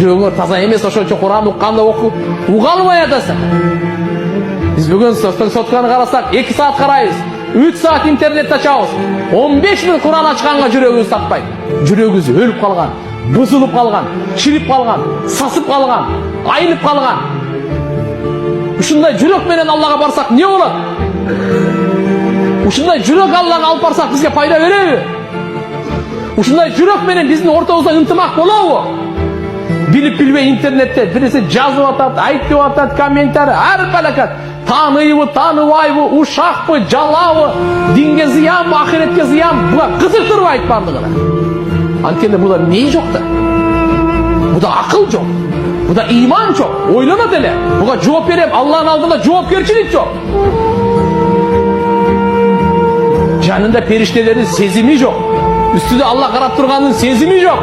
жүрөгүңөр таза эмес, ошон үчүн Куран укканда уга албай атасың. Биз бүгүн сотканы карасак 2 саат карайбыз, 3 саат интернет ачабыз, 15 000 Куран ачканга жүрөгүбүз таппайт. Жүрөгүбүз өлүп калган, бузулуп калган, чирип калган, сасып калган, айнып калган. Ушундай жүрөк менен Аллага барсак не болот? Ушундай жүрөк Аллага алып барсак бизге пайда береби? Ушундай жүрөк менен биздин ортобузда ынтымак болобу? Билип билбей интернетте бирisi жазып атат, айтып атат, комментарий ар балакат. Тааныйбы, тааныбайбы, ушакпы, жалабы, динге зыянбы, ахиретке зыян, буга кызыктырбайт бардыгына. Анткенде буда эмне жок да? Буда акыл жок. Буда иман жок. Ойлонот эле. Буга жооп берем, Алланын алдында жоопкерчилик жок. Жанында периштелердин сезими жок. Üstüde Allah карап турганын сезими жок.